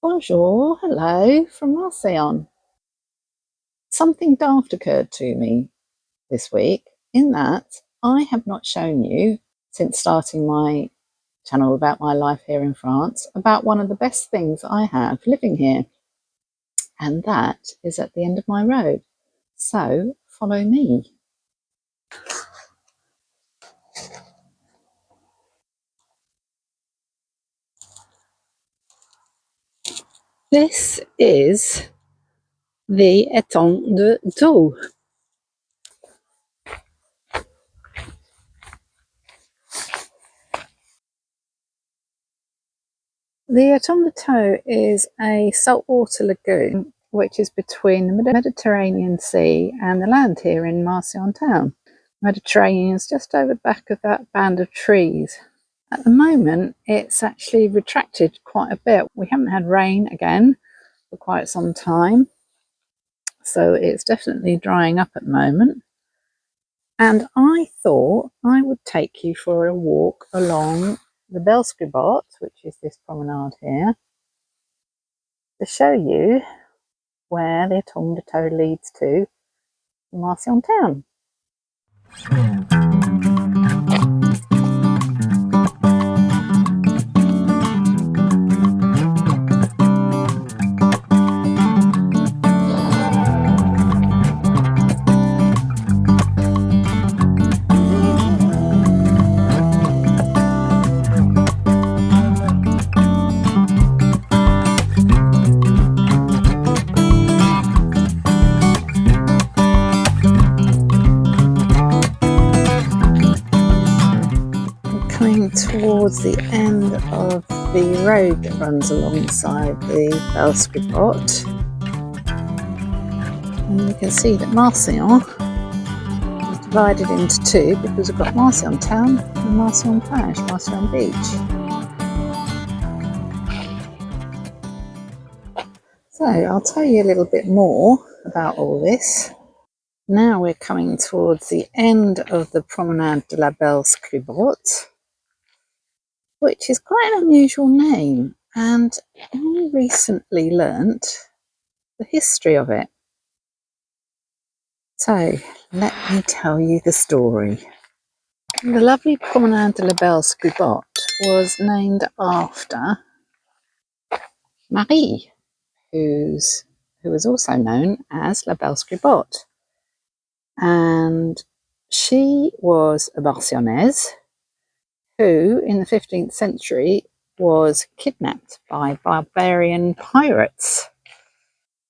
Bonjour, hello from Marseille. Something daft occurred to me this week in that I have not shown you, since starting my channel about my life here in France, about one of the best things I have living here, and that is at the end of my road. So follow me. This is the étang de d'eau. The étang de d'eau is a saltwater lagoon which is between the Mediterranean Sea and the land here in Marseille town. Mediterranean is just over the back of that band of trees. At the moment, it's actually retracted quite a bit. We haven't had rain again for quite some time, so it's definitely drying up at the moment. And I thought I would take you for a walk along the Belskribot, which is this promenade here, to show you where the étang de d'eau leads to Marseille town. Coming towards the end of the road that runs alongside the Belskribot, and you can see that Marseille is divided into two because we've got Marseille town and Marseille plage, Marseille beach. So I'll tell you a little bit more about all this. Now we're coming towards the end of the Promenade de la Belskribot, which is quite an unusual name, and I recently learnt the history of it. So let me tell you the story. The lovely Promenade de la Belskribot was named after Marie, who was also known as La Belskribot, and she was a Marseillaise who, in the 15th century, was kidnapped by barbarian pirates,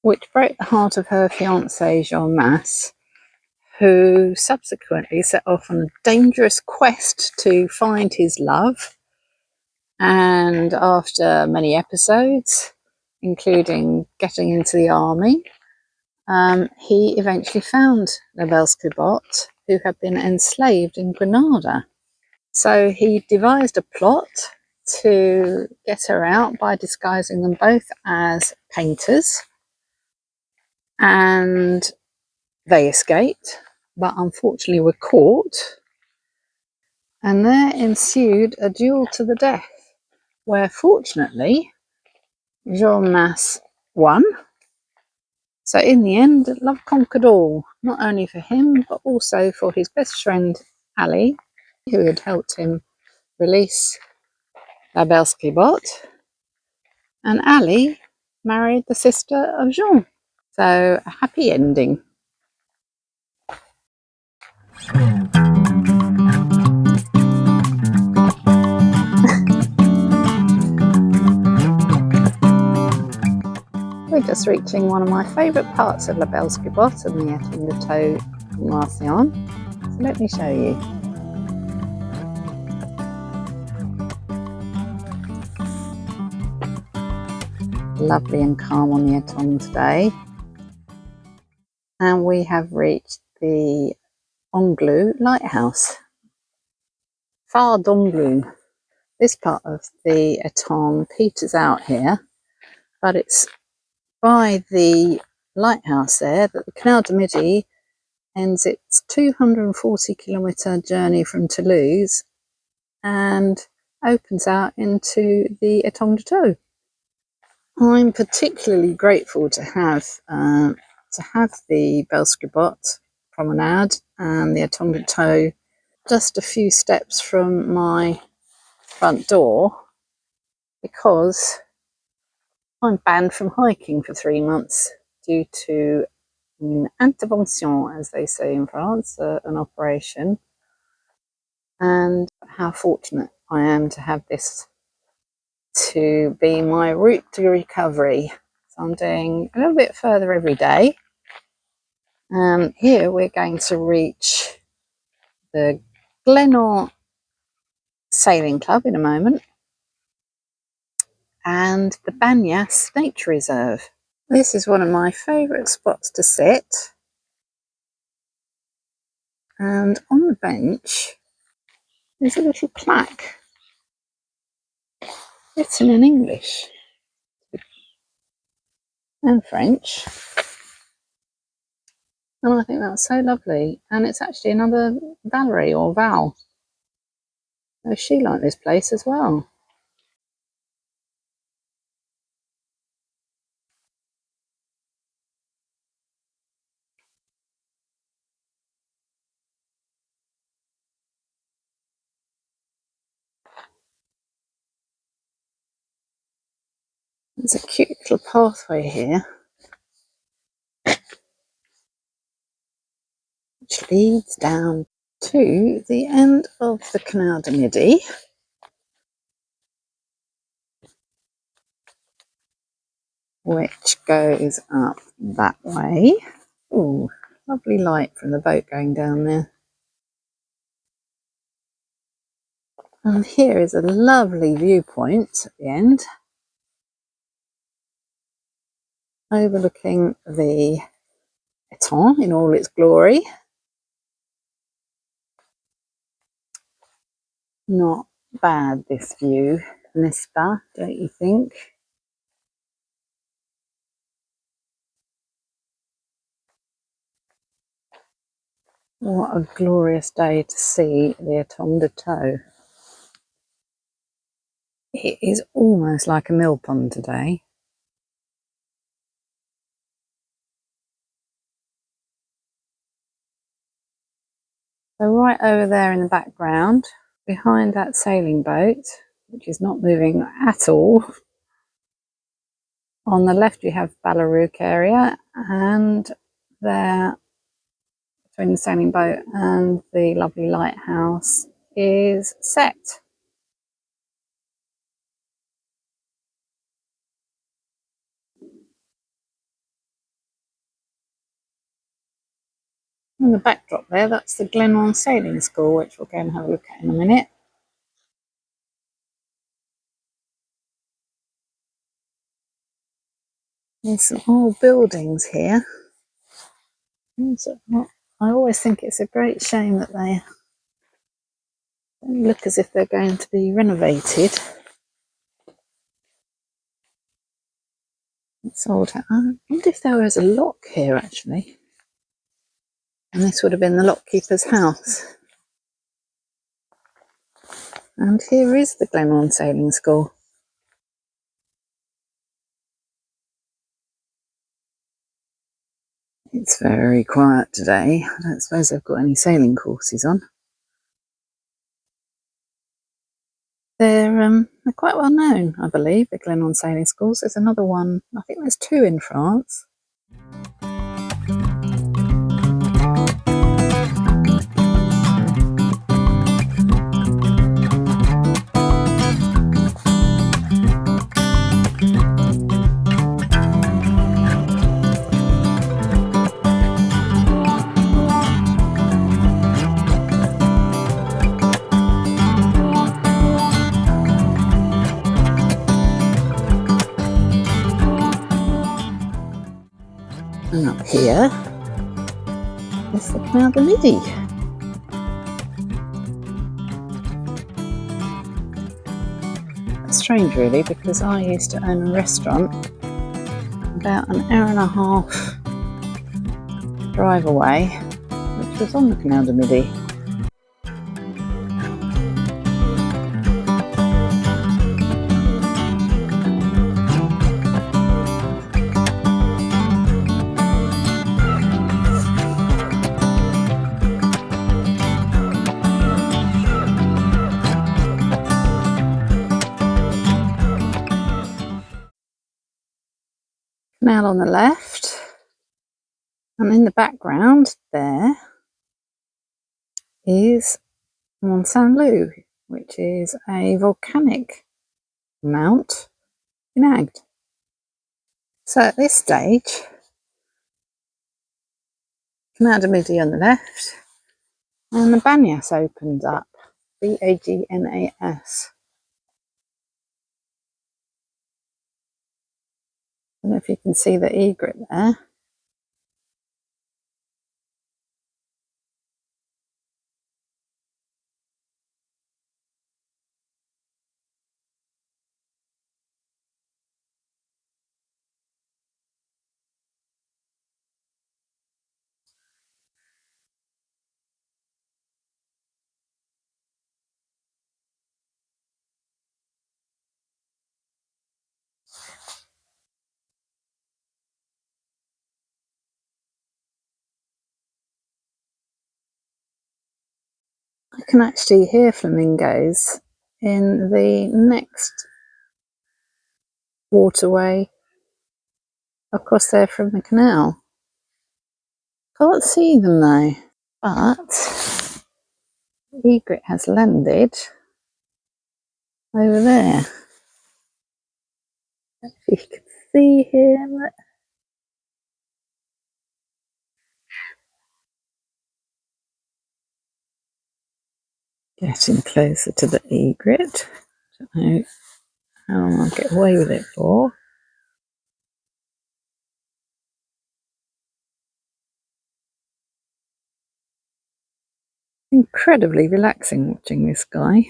which broke the heart of her fiancé Jean Mas, who subsequently set off on a dangerous quest to find his love. And after many episodes, including getting into the army, he eventually found La Belskribot, who had been enslaved in Granada. So he devised a plot to get her out by disguising them both as painters, and they escaped, but unfortunately were caught, and there ensued a duel to the death, where fortunately Jean Mas won. So in the end, love conquered all, not only for him but also for his best friend Ali, who had helped him release La Belskribot, and Ali married the sister of Jean. So a happy ending. We're just reaching one of my favourite parts of La Belskribot and the étang de d'eau in Marseille. So let me show you. Lovely and calm on the étang today. And we have reached the Anglou lighthouse. Phare d'Anglou. This part of the étang peters out here, but it's by the lighthouse there that the canal de midi ends its 240-kilometre journey from Toulouse and opens out into the étang de d'eau. I'm particularly grateful to have the Belskribot promenade and the étang de Toe just a few steps from my front door, because I'm banned from hiking for 3 months due to une intervention, as they say in France, an operation. And how fortunate I am to have this to be my route to recovery. So I'm doing a little bit further every day. Here we're going to reach the Glenor Sailing Club in a moment and the Banyas Nature Reserve. This is one of my favourite spots to sit, and on the bench there's a little plaque written in English and French, and I think that's so lovely. And it's actually another Valerie or Val. Oh, she liked this place as well. There's a cute little pathway here which leads down to the end of the Canal de Midi, which goes up that way. Ooh, lovely light from the boat going down there. And here is a lovely viewpoint at the end, overlooking the étang in all its glory. Not bad, this view, n'est-ce pas, don't you think? What a glorious day to see the étang de Toe. It is almost like a mill pond today. So right over there in the background, behind that sailing boat, which is not moving at all, on the left you have Ballarook area, and there between the sailing boat and the lovely lighthouse is Set. In the backdrop there, that's the Glenmore Sailing School, which we'll go and have a look at in a minute. There's some old buildings here. I always think it's a great shame that they don't look as if they're going to be renovated. It's old. I wonder if there was a lock here actually, and this would have been the lockkeeper's house. And here is the Glenmore Sailing School. It's very quiet today. I don't suppose they've got any sailing courses on. They're quite well known, I believe, the Glenmore Sailing Schools. There's another one, I think there's 2 in France. And up here is the Canal de Midi. It's strange really, because I used to own a restaurant about an hour and a half drive away, which was on the Canal de Midi. canal on the left, and in the background there is Mont Saint Loup, which is a volcanic mount in Agde. So at this stage, canal de Midi on the left, and the Bagnas opened up, Bagnas. I don't know if you can see the egret there. I can actually hear flamingos in the next waterway across there from the canal. Can't see them though, but the egret has landed over there. If you can see him. Getting closer to the egret. Don't know how long I'll get away with it for. Incredibly relaxing watching this guy.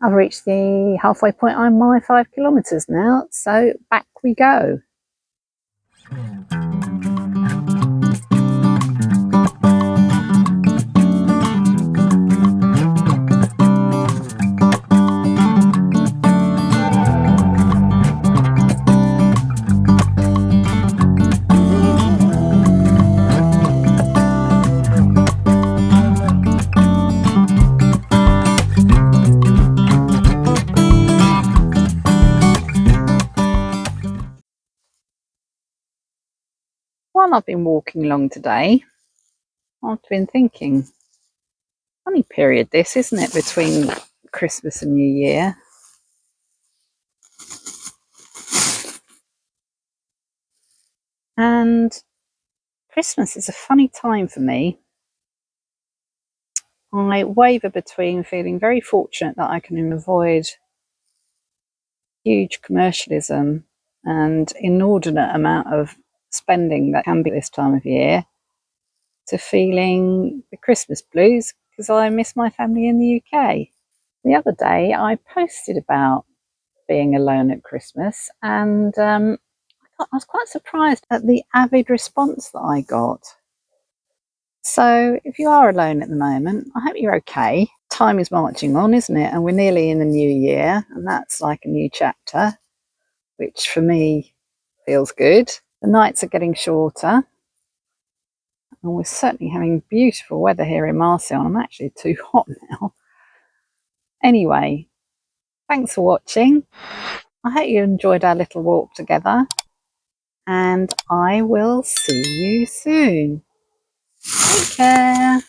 I've reached the halfway point on my 5 kilometres now, so back we go. While I've been walking along today, I've been thinking, funny period this, isn't it, between Christmas and New Year? And Christmas is a funny time for me. I waver between feeling very fortunate that I can avoid huge commercialism and inordinate amount of spending that can be this time of year, to feeling the Christmas blues because I miss my family in the UK. The other day I posted about being alone at Christmas, and I was quite surprised at the avid response that I got. So if you are alone at the moment, I hope you're okay. Time is marching on, isn't it? And we're nearly in the new year, and that's like a new chapter, which for me feels good. The nights are getting shorter, and we're certainly having beautiful weather here in Marseille. I'm actually too hot now. Anyway, thanks for watching. I hope you enjoyed our little walk together, and I will see you soon. Take care.